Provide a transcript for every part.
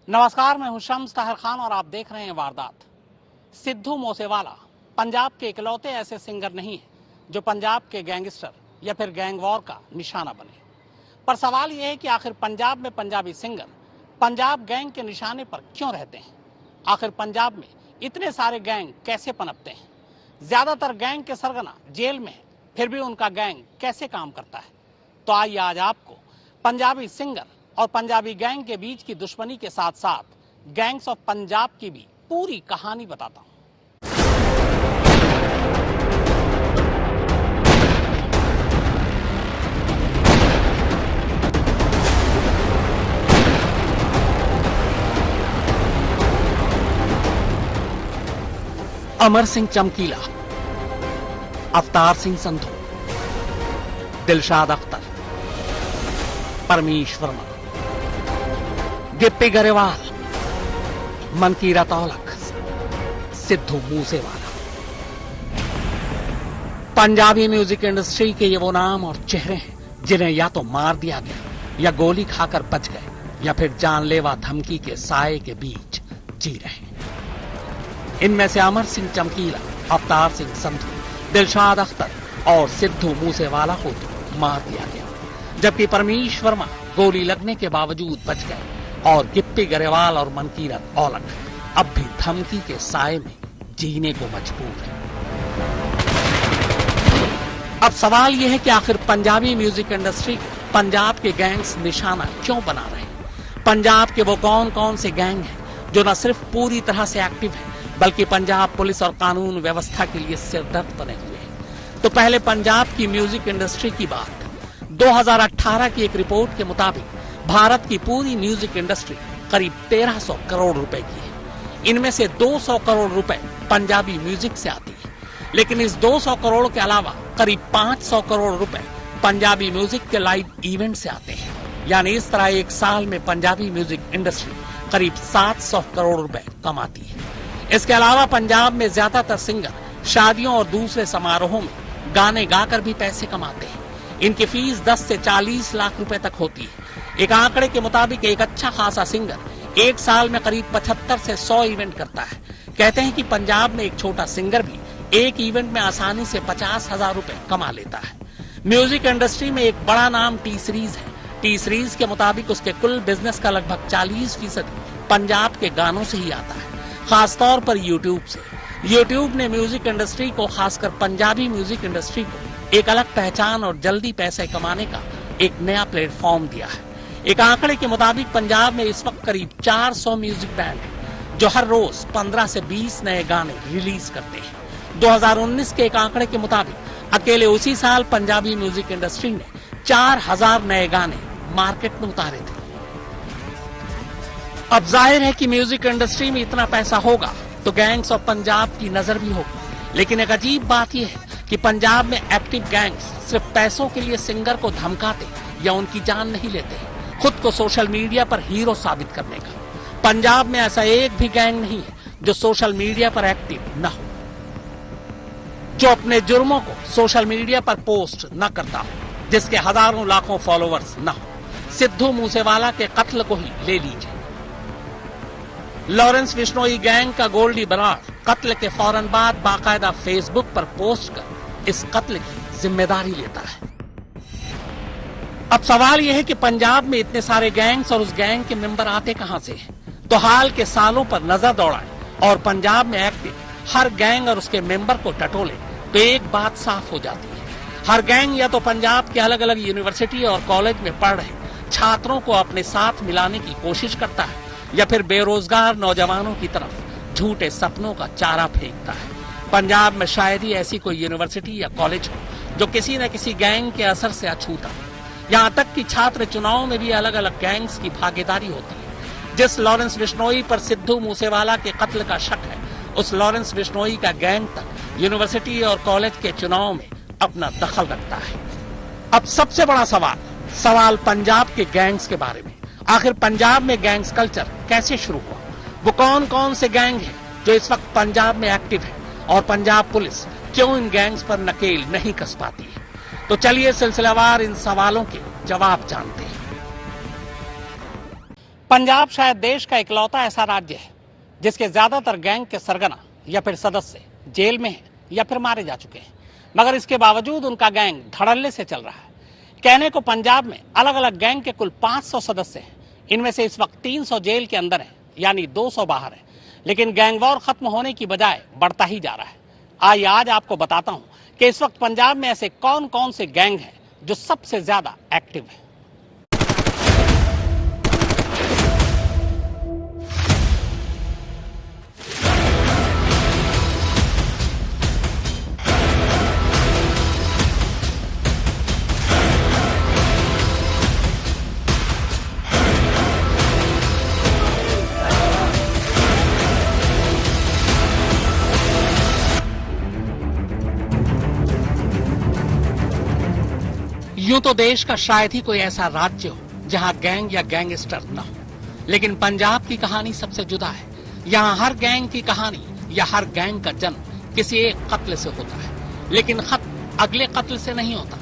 नमस्कार, मैं हूं शम्स ताहिर खान और आप देख रहे हैं वारदात। सिद्धू मूसेवाला पंजाब के इकलौते ऐसे सिंगर नहीं है जो पंजाब के गैंगस्टर या फिर गैंग वॉर का निशाना बने। पर सवाल यह है कि आखिर पंजाब में पंजाबी सिंगर पंजाब गैंग के निशाने पर क्यों रहते हैं? आखिर पंजाब में इतने सारे गैंग कैसे पनपते हैं? ज्यादातर गैंग के सरगना जेल में है, फिर भी उनका गैंग कैसे काम करता है? तो आइए आज आपको पंजाबी सिंगर और पंजाबी गैंग के बीच की दुश्मनी के साथ साथ गैंग्स ऑफ पंजाब की भी पूरी कहानी बताता हूं। अमर सिंह चमकीला, अवतार सिंह संधू, दिलशाद अख्तर, परमीश वर्मा, गिप्पी गरेवाल, मनकीरत औलख, सिद्धू मूसेवाला। पंजाबी म्यूजिक इंडस्ट्री के ये वो नाम और चेहरे हैं जिन्हें या तो मार दिया गया या गोली खाकर बच गए या फिर जानलेवा धमकी के साए के बीच जी रहे हैं। इनमें से अमर सिंह चमकीला, अवतार सिंह संधू, दिलशाद अख्तर और सिद्धू मूसेवाला को तो मार दिया गया, जबकि परमीश वर्मा गोली लगने के बावजूद बच गए और गिप्पी गरेवाल और मनकीरत औलख अब भी धमकी के साए में जीने को मजबूर है। अब सवाल यह है कि आखिर पंजाबी म्यूजिक इंडस्ट्री को पंजाब के गैंग्स निशाना क्यों बना रहे हैं? पंजाब के वो कौन कौन से गैंग हैं जो न सिर्फ पूरी तरह से एक्टिव है बल्कि पंजाब पुलिस और कानून व्यवस्था के लिए सिरदर्द बने हुए हैं? तो पहले पंजाब की म्यूजिक इंडस्ट्री की बात। 2018 की एक रिपोर्ट के मुताबिक भारत की पूरी म्यूजिक इंडस्ट्री करीब 1300 करोड़ रुपए की है। इनमें से 200 करोड़ रुपए पंजाबी म्यूजिक से आती है, लेकिन इस 200 करोड़ के अलावा करीब 500 करोड़ रुपए पंजाबी म्यूजिक के लाइव इवेंट से आते हैं। यानी इस तरह एक साल में पंजाबी म्यूजिक इंडस्ट्री करीब 700 करोड़ रुपए कमाती है। इसके अलावा पंजाब में ज्यादातर सिंगर शादियों और दूसरे समारोहों में गाने गाकर भी पैसे कमाते हैं। इनकी फीस 10 से 40 लाख रुपए तक होती है। एक आंकड़े के मुताबिक एक अच्छा खासा सिंगर एक साल में करीब 75 से 100 इवेंट करता है। कहते हैं कि पंजाब में एक छोटा सिंगर भी एक इवेंट में आसानी से 50,000 रुपए कमा लेता है। म्यूजिक इंडस्ट्री में एक बड़ा नाम टी सीरीज है। टी सीरीज के मुताबिक उसके कुल बिजनेस का लगभग 40% पंजाब के गानों से ही आता है, खासतौर पर यूट्यूब से। यूट्यूब ने म्यूजिक इंडस्ट्री को, खासकर पंजाबी म्यूजिक इंडस्ट्री को, एक अलग पहचान और जल्दी पैसे कमाने का एक नया प्लेटफॉर्म दिया है। एक आंकड़े के मुताबिक पंजाब में इस वक्त करीब 400 म्यूजिक बैंड हैं जो हर रोज 15 से 20 नए गाने रिलीज करते हैं। 2019 के एक आंकड़े के मुताबिक अकेले उसी साल पंजाबी म्यूजिक इंडस्ट्री ने 4000 नए गाने मार्केट में उतारे थे। अब जाहिर है कि म्यूजिक इंडस्ट्री में इतना पैसा होगा तो गैंग्स ऑफ पंजाब की नजर भी होगी। लेकिन एक अजीब बात यह है कि पंजाब में एक्टिव गैंग्स सिर्फ पैसों के लिए सिंगर को धमकाते या उनकी जान नहीं लेते, खुद को सोशल मीडिया पर हीरो साबित करने का। पंजाब में ऐसा एक भी गैंग नहीं है जो सोशल मीडिया पर एक्टिव न हो, जो अपने जुर्मों को सोशल मीडिया पर पोस्ट न करता हो, जिसके हजारों लाखों फॉलोअर्स न हो। सिद्धू मूसेवाला के कत्ल को ही ले लीजिए। लॉरेंस बिश्नोई गैंग का गोल्डी बराड़ कत्ल के फौरन बाद बाकायदा फेसबुक पर पोस्ट कर इस कत्ल की जिम्मेदारी लेता है। अब सवाल यह है कि पंजाब में इतने सारे गैंग्स और उस गैंग के मेंबर आते कहां से हैं? तो हाल के सालों पर नजर दौड़ाएं और पंजाब में एक्टिव हर गैंग और उसके मेंबर को टटोले तो एक बात साफ हो जाती है। हर गैंग या तो पंजाब के अलग अलग यूनिवर्सिटी और कॉलेज में पढ़ रहे छात्रों को अपने साथ मिलाने की कोशिश करता है या फिर बेरोजगार नौजवानों की तरफ झूठे सपनों का चारा फेंकता है। पंजाब में शायद ही ऐसी कोई यूनिवर्सिटी या कॉलेज हो जो किसी न किसी गैंग के असर से अछूता। यहाँ तक कि छात्र चुनाव में भी अलग अलग गैंग्स की भागीदारी होती है। जिस लॉरेंस बिश्नोई पर सिद्धू मूसेवाला के कत्ल का शक है, उस लॉरेंस बिश्नोई का गैंग तक यूनिवर्सिटी और कॉलेज के चुनाव में अपना दखल रखता है। अब सबसे बड़ा सवाल पंजाब के गैंग्स के बारे में। आखिर पंजाब में गैंग्स कल्चर कैसे शुरू हुआ? वो कौन कौन से गैंग हैं जो इस वक्त पंजाब में एक्टिव है और पंजाब पुलिस क्यों इन गैंग्स पर नकेल नहीं कस पाती है? तो चलिए सिलसिलेवार इन सवालों के जवाब जानते हैं। पंजाब शायद देश का इकलौता ऐसा राज्य है जिसके ज्यादातर गैंग के सरगना या फिर सदस्य जेल में हैं या फिर मारे जा चुके हैं, मगर इसके बावजूद उनका गैंग धड़ल्ले से चल रहा है। कहने को पंजाब में अलग अलग गैंग के कुल 500 सदस्य हैं। इनमें से इस वक्त 300 जेल के अंदर हैं, यानी 200 बाहर हैं। लेकिन गैंग वॉर खत्म होने की बजाय बढ़ता ही जा रहा है। आइए आज आपको बताता हूं कि इस वक्त पंजाब में ऐसे कौन कौन से गैंग हैं जो सबसे ज्यादा एक्टिव है। यूं तो देश का शायद ही कोई ऐसा राज्य हो जहां गैंग या गैंगस्टर न हो, लेकिन पंजाब की कहानी सबसे जुदा है। यहाँ हर गैंग की कहानी या हर गैंग का जन्म किसी एक कत्ल से होता है, लेकिन खत्म अगले कत्ल से नहीं होता,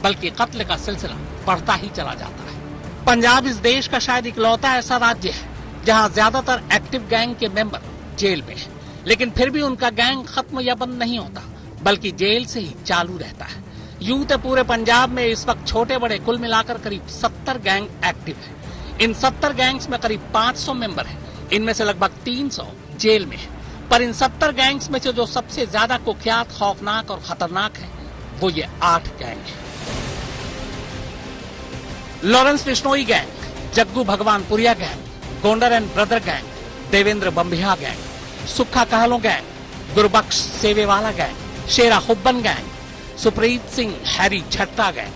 बल्कि कत्ल का सिलसिला बढ़ता ही चला जाता है। पंजाब इस देश का शायद इकलौता ऐसा राज्य है जहाँ ज्यादातर एक्टिव गैंग के मेंबर जेल में है, लेकिन फिर भी उनका गैंग खत्म या बंद नहीं होता, बल्कि जेल से ही चालू रहता है। यूं तो पूरे पंजाब में इस वक्त छोटे बड़े कुल मिलाकर करीब 70 गैंग एक्टिव है। इन 70 गैंग्स में करीब 500 मेंबर हैं। इनमें से लगभग 300 जेल में है। पर इन 70 गैंग्स में से जो सबसे ज्यादा कुख्यात, खौफनाक और खतरनाक है वो ये 8 गैंग है। Lawrence Bishnoi gang, Jaggu Bhagwanpuria gang, Gonder and brother gang, Devender Bambiha gang, Sukkha Kahlon gang, Gurbaksh Sewewala gang, Shera Hubban gang, Supreet Singh Harry Chhatta gang.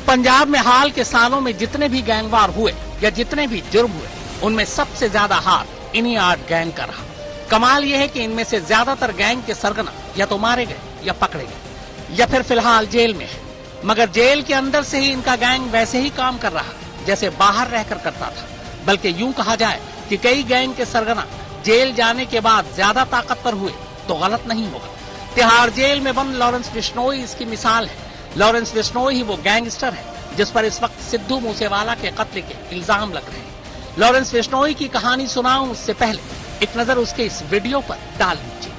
Punjab में हाल के सालों में जितने भी गैंगवार हुए या जितने भी जुर्म हुए, उनमें सबसे ज्यादा हाथ इन्हीं 8 गैंग का रहा। कमाल यह है कि इनमें से ज्यादातर गैंग के सरगना या तो मारे गए या पकड़े गए या फिर फिलहाल जेल में है। मगर जेल के अंदर से ही इनका गैंग वैसे ही काम कर रहा जैसे बाहर रहकर करता था। बल्कि यूं कहा जाए कि कई गैंग के सरगना जेल जाने के बाद ज्यादा ताकतवर हुए तो गलत नहीं होगा। तिहाड़ जेल में बंद लॉरेंस बिश्नोई इसकी मिसाल है। लॉरेंस बिश्नोई ही वो गैंगस्टर है जिस पर इस वक्त सिद्धू मूसेवाला के कत्ल के इल्जाम लग रहे हैं। लॉरेंस बिश्नोई की कहानी सुनाऊं उससे पहले एक नजर उसके इस वीडियो पर डाल लीजिए।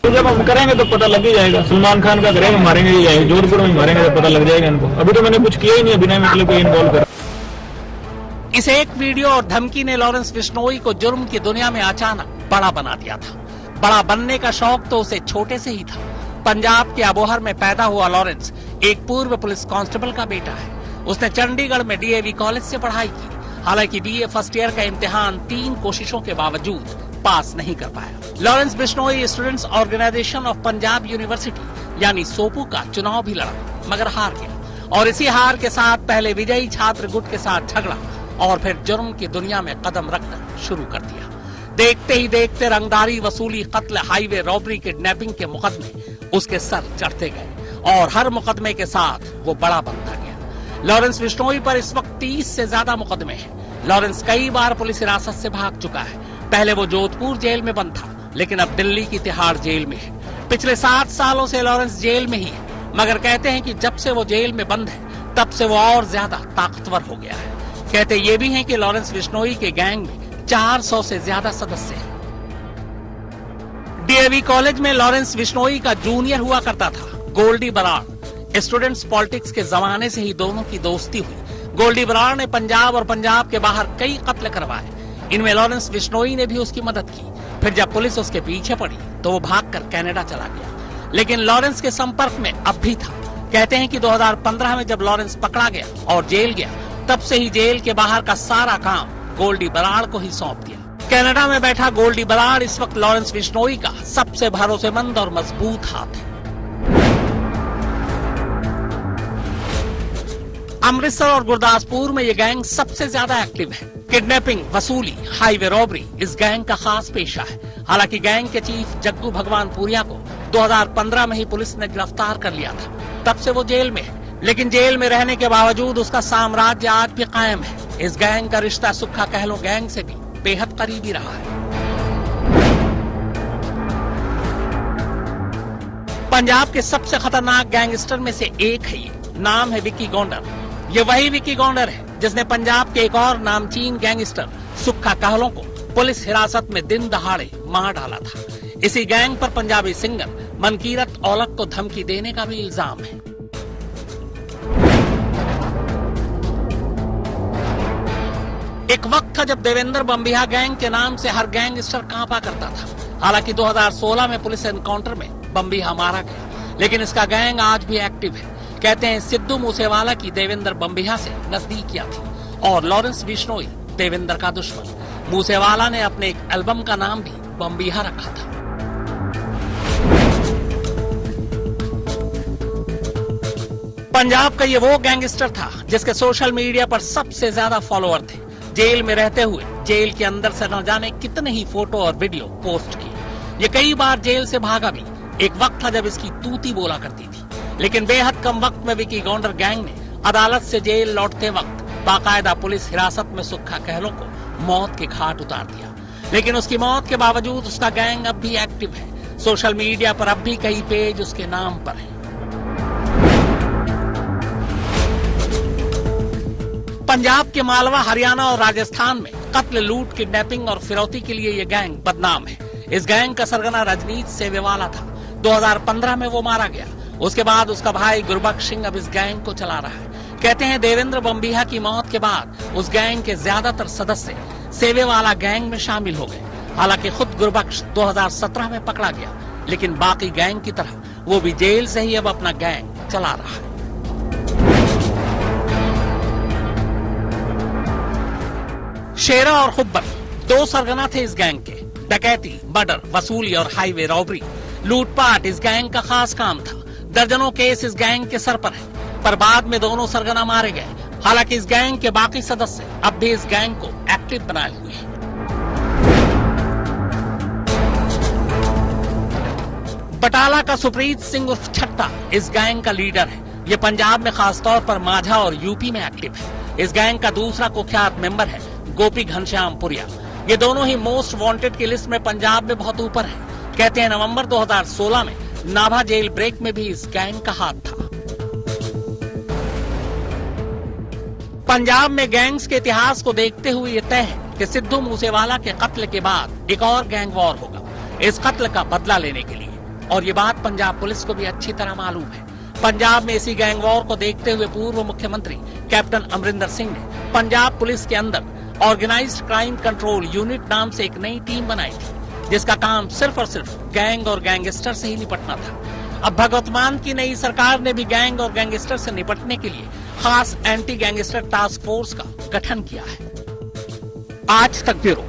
तो जब हम करेंगे तो पता लग ही जाएगा। सलमान खान का करेंगे, मारेंगे ही जाएगा, जोधपुर में मारेंगे तो पता लग जाएगा इनको। अभी तो मैंने कुछ किया ही नहीं, बिना मतलब कोई इन्वॉल्व कर। इस एक वीडियो और धमकी ने लॉरेंस बिश्नोई को जुर्म की दुनिया में अचानक बड़ा बना दिया था। बड़ा बनने का शौक तो उसे छोटे से ही था। पंजाब के अबोहर में पैदा हुआ लॉरेंस एक पूर्व पुलिस कांस्टेबल का बेटा है। उसने चंडीगढ़ में डीएवी कॉलेज से पढ़ाई की। हालांकि बीए फर्स्ट ईयर का इम्तिहान 3 कोशिशों के बावजूद पास नहीं कर पाया। Lawrence Bishnoi students organisation of Punjab university यानी सोपू का चुनाव भी लड़ा, मगर हार गया। और इसी हार के साथ पहले विजयी छात्र गुट के साथ झगड़ा और फिर जुर्म की दुनिया में कदम रखना शुरू कर दिया। देखते ही देखते रंगदारी, वसूली, कत्ल, हाईवे रॉबरी, किडनैपिंग के मुकदमे उसके सर चढ़ते गए और हर मुकदमे के साथ वो बड़ा बनता गया। लॉरेंस बिश्नोई पर इस वक्त 30 से ज्यादा मुकदमे हैं। लॉरेंस कई बार पुलिस हिरासत से भाग चुका है। पहले वो जोधपुर जेल में बंद था, लेकिन अब दिल्ली की तिहाड़ जेल में है। पिछले 7 सालों से लॉरेंस जेल में ही है, मगर कहते हैं कि जब से वो जेल में बंद है तब से वो और ज्यादा ताकतवर हो गया है। कहते ये भी हैं कि लॉरेंस बिश्नोई के गैंग में 400 से ज्यादा सदस्य हैं। डीएवी कॉलेज में लॉरेंस बिश्नोई का जूनियर हुआ करता था गोल्डी बराड़। स्टूडेंट्स पॉलिटिक्स के जमाने से ही दोनों की दोस्ती हुई। गोल्डी बराड़ ने पंजाब और पंजाब के बाहर कई कत्ल करवाए। इनमें लॉरेंस बिश्नोई ने भी उसकी मदद की। फिर जब पुलिस उसके पीछे पड़ी तो वो भागकर कनाडा चला गया, लेकिन लॉरेंस के संपर्क में अब भी था। कहते हैं कि 2015 में जब लॉरेंस पकड़ा गया और जेल गया, तब से ही जेल के बाहर का सारा काम गोल्डी बराड़ को ही सौंप दिया। कनाडा में बैठा गोल्डी बराड़ इस वक्त लॉरेंस बिश्नोई का सबसे भरोसेमंद और मजबूत हाथ है। अमृतसर और गुरदासपुर में ये गैंग सबसे ज्यादा एक्टिव है। किडनैपिंग, वसूली, हाईवे रॉबरी इस गैंग का खास पेशा है। हालांकि गैंग के चीफ जग्गू भगवानपुरिया को 2015 में ही पुलिस ने गिरफ्तार कर लिया था। तब से वो जेल में है, लेकिन जेल में रहने के बावजूद उसका साम्राज्य आज भी कायम है। इस गैंग का रिश्ता सुक्खा कहलो गैंग से भी बेहद करीबी रहा है। पंजाब के सबसे खतरनाक गैंगस्टर में से एक है ये। नाम है विक्की गोंडर। ये वही विक्की गोंडर है जिसने पंजाब के एक और नामचीन गैंगस्टर सुक्खा कहलों को पुलिस हिरासत में दिन दहाड़े मार डाला था। इसी गैंग पर पंजाबी सिंगर मनकीरत औलख को धमकी देने का भी इल्जाम है। एक वक्त था जब देवेंद्र बम्बिहा गैंग के नाम से हर गैंगस्टर कांपा करता था। हालांकि 2016 में पुलिस एनकाउंटर में बम्बिहा मारा गया, लेकिन इसका गैंग आज भी एक्टिव है। कहते हैं सिद्धू मूसेवाला की देवेंद्र बम्बिहा से नजदीकियां थी और लॉरेंस बिश्नोई देवेंद्र का दुश्मन। मूसेवाला ने अपने एक एल्बम का नाम भी बम्बिहा रखा था। पंजाब का ये वो गैंगस्टर था जिसके सोशल मीडिया पर सबसे ज्यादा फॉलोअर थे। जेल में रहते हुए जेल के अंदर से न जाने कितने ही फोटो और वीडियो पोस्ट किए। ये कई बार जेल से भागा भी। एक वक्त था जब इसकी तूती बोला करती थी, लेकिन बेहद कम वक्त में विकी गौंडर गैंग ने अदालत से जेल लौटते वक्त बाकायदा पुलिस हिरासत में सुक्खा कहलों को मौत के घाट उतार दिया। लेकिन उसकी मौत के बावजूद उसका गैंग अब भी एक्टिव है। सोशल मीडिया पर अब भी कई पेज उसके नाम पर हैं। पंजाब के मालवा, हरियाणा और राजस्थान में कत्ल, लूट, किडनैपिंग और फिरौती के लिए ये गैंग बदनाम है। इस गैंग का सरगना रजनीश सेवेवाला था। 2015 में वो मारा गया। उसके बाद उसका भाई गुरबख्श सिंह अब इस गैंग को चला रहा है। कहते हैं देवेंद्र बम्बिहा की मौत के बाद उस गैंग के ज्यादातर सदस्य सेवेवाला गैंग में शामिल हो गए। हालांकि खुद गुरबख्श 2017 में पकड़ा गया, लेकिन बाकी गैंग की तरह वो भी जेल से ही अब अपना गैंग चला रहा है। शेरा और खुब्बर दो सरगना थे इस गैंग के। डकैती, मर्डर, वसूली और हाईवे रॉबरी, लूटपाट इस गैंग का खास काम था। दर्जनों केस इस गैंग के सर पर है, पर बाद में दोनों सरगना मारे गए। हालांकि इस गैंग के बाकी सदस्य अब भी इस गैंग को एक्टिव बनाए हुए हैं। बटाला का सुप्रीत सिंह उर्फ छट्टा इस गैंग का लीडर है। ये पंजाब में खासतौर पर माझा और यूपी में एक्टिव है। इस गैंग का दूसरा कुख्यात मेंबर है गोपी घनश्याम पुरिया। ये दोनों ही मोस्ट वांटेड की लिस्ट में पंजाब में बहुत ऊपर है। कहते हैं नवंबर 2016 में नाभा जेल ब्रेक में भी इस गैंग का हाथ था। पंजाब में गैंग्स के इतिहास को देखते हुए ये तय है कि सिद्धू मूसेवाला के कत्ल के बाद एक और गैंग वॉर होगा, इस कत्ल का बदला लेने के लिए। और ये बात पंजाब पुलिस को भी अच्छी तरह मालूम है। पंजाब में इसी गैंग वॉर को देखते हुए पूर्व मुख्यमंत्री कैप्टन अमरिंदर सिंह ने पंजाब पुलिस के अंदर ऑर्गेनाइज्ड क्राइम कंट्रोल यूनिट नाम से एक नई टीम बनाई थी, जिसका काम सिर्फ और सिर्फ गैंग और गैंगस्टर से ही निपटना था। अब भगवंत मान की नई सरकार ने भी गैंग और गैंगस्टर से निपटने के लिए खास एंटी गैंगस्टर टास्क फोर्स का गठन किया है। आज तक ब्यूरो।